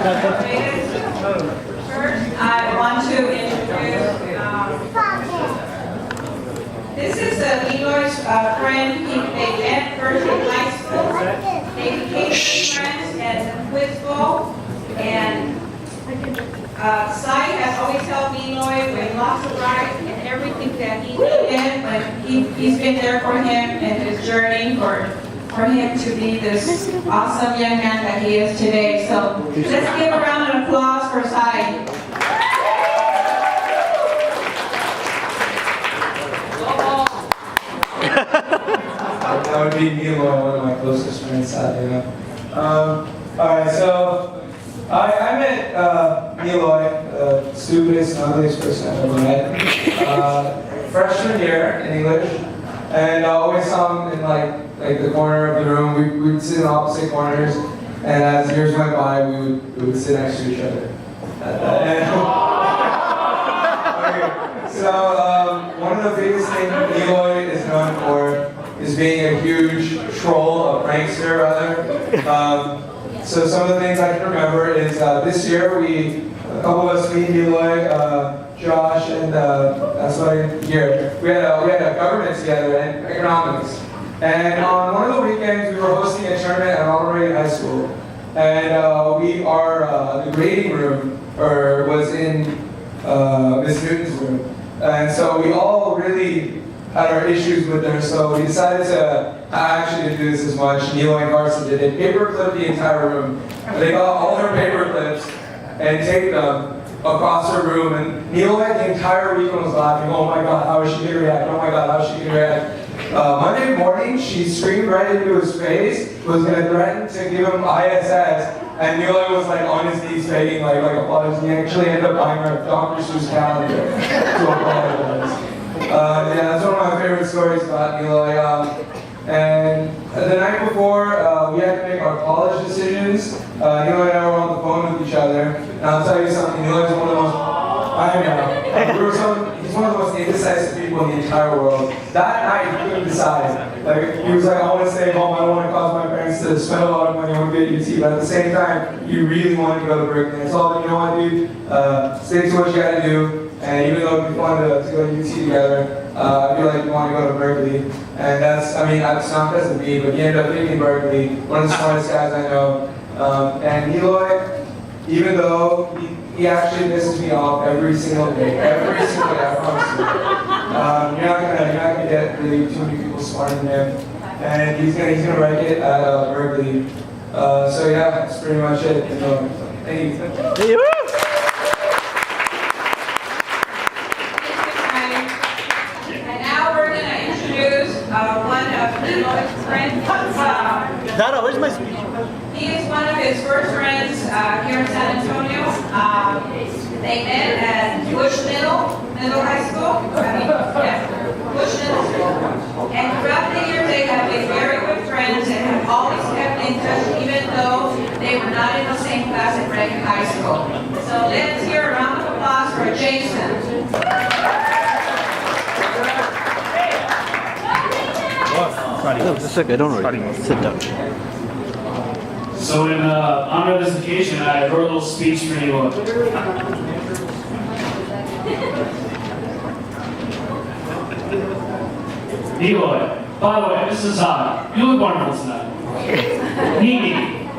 First, I want to introduce, this is Neeloy's friend. They met first in high school. They became friends at the quiz bowl. And Sai has always helped Neeloy with lots of rides and everything that he needed. But he's been there for him in his journey for him to be this awesome young man that he is today. So let's give a round of applause for Sai. That would be Neeloy, one of my closest friends, sadly enough. Alright, so I met Neeloy, the stupidest, ugliest person I've ever met. Freshman year in English, and I always saw him in like the corner of the room. We would sit in opposite corners, and as years went by, we would sit next to each other. Okay, so one of the biggest things Neeloy is known for is being a huge troll, a prankster rather. So some of the things I can remember is this year a couple of us, me, Neeloy, Josh, and that's why I'm here. We had a government together and economics. And on one of the weekends, we were hosting a tournament at Monterey High School. And the grading room was in Miss Newton's room. And so we all really had our issues with her, so we decided to actually didn't do this as much. Neeloy and Carson did it. Paperclip the entire room. They got all her paper clips and taped them across her room. And Neeloy the entire weekend was laughing. Oh my God, how is she gonna react? Oh my God, how is she gonna react? Monday morning, she screamed right into his face, was gonna threaten to give him ISS, and Neeloy was like on his knees begging like apologies. He actually ended up buying her a Dr. Seuss calendar to apologize. Yeah, that's one of my favorite stories about Neeloy. And the night before, we had to make our college decisions. Neeloy and I were on the phone with each other. And I'll tell you something, Neeloy's one of the most, he's one of the most indecisive people in the entire world. That night, he couldn't decide. Like, he was like, I want to stay home, I don't want to cause my parents to spend a lot of money on UT, but at the same time, he really wanted to go to Berkeley. And I told him, you know what, dude, stick to what you gotta do. And even though we wanted to go to UT together, I feel like we want to go to Berkeley. And that's not because of me, but he ended up picking Berkeley, one of the smartest guys I know. And Neeloy, even though he actually pisses me off every single day, I promise you. You're not gonna get really too many people smarter than him. And he's gonna wreck it at Berkeley. So yeah, that's pretty much it. Thank you. One of Neeloy's friends. Dara, where's my speech? He is one of his first friends here in San Antonio. They met at Bush Middle High School. Bush Middle School. And throughout the years, they have been very good friends and have always kept in touch, even though they were not in the same class at Reagan High School. So let's hear a round of applause for Jason. No, it's okay, don't worry. Sit down. So in honor of this occasion, I wrote a little speech for Neeloy. Neeloy, by the way, this is hot. You look wonderful tonight. Nini,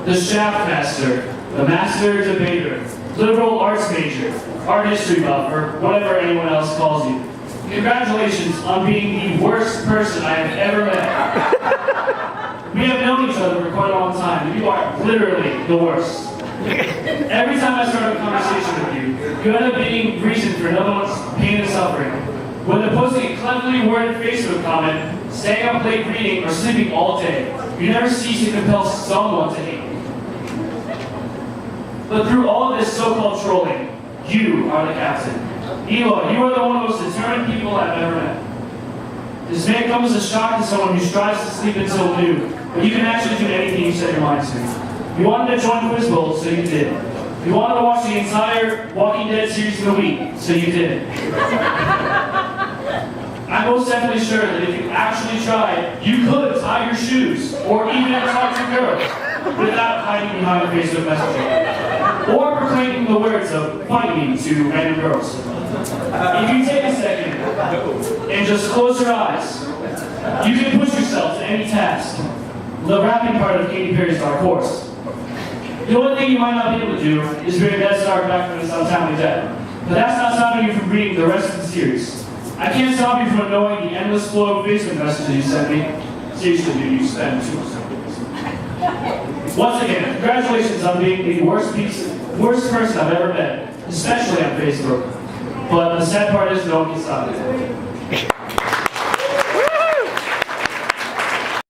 the shaft master, the master debater, liberal arts major, art history buff, or whatever anyone else calls you. Congratulations on being the worst person I have ever met. We have known each other for quite a long time, and you are literally the worst. Every time I start a conversation with you, you end up being reason for no one's pain and suffering. Whether posting a cleverly worded Facebook comment, staying up late reading, or sleeping all day, you never cease to compel someone to hate you. But through all of this so-called trolling, you are the captain. Neeloy, you are the one of the most determined people I've ever met. This may come as a shock to someone who strives to sleep until noon, but you can actually do anything you set your mind to. You wanted to join Quiz Bowl, so you did. You wanted to watch the entire Walking Dead series in a week, so you did. I'm most definitely sure that if you actually tried, you could tie your shoes, or even talk to girls, without hiding behind a Facebook messenger. or proclaiming the words of "fight me" to random girls. If you take a second and just close your eyes, you can push yourself to any task. The rapping part of Katy Perry's Dark Horse. The only thing you might not be able to do is bring Ned Stark back from his untimely death. But that's not stopping you from reading the rest of the series. I can't stop you from knowing the endless flow of Facebook messages you sent me. Seriously, dude, you spend too much time. Once again, congratulations on being the worst person I've ever met, especially on Facebook. But the sad part is no one can stop it.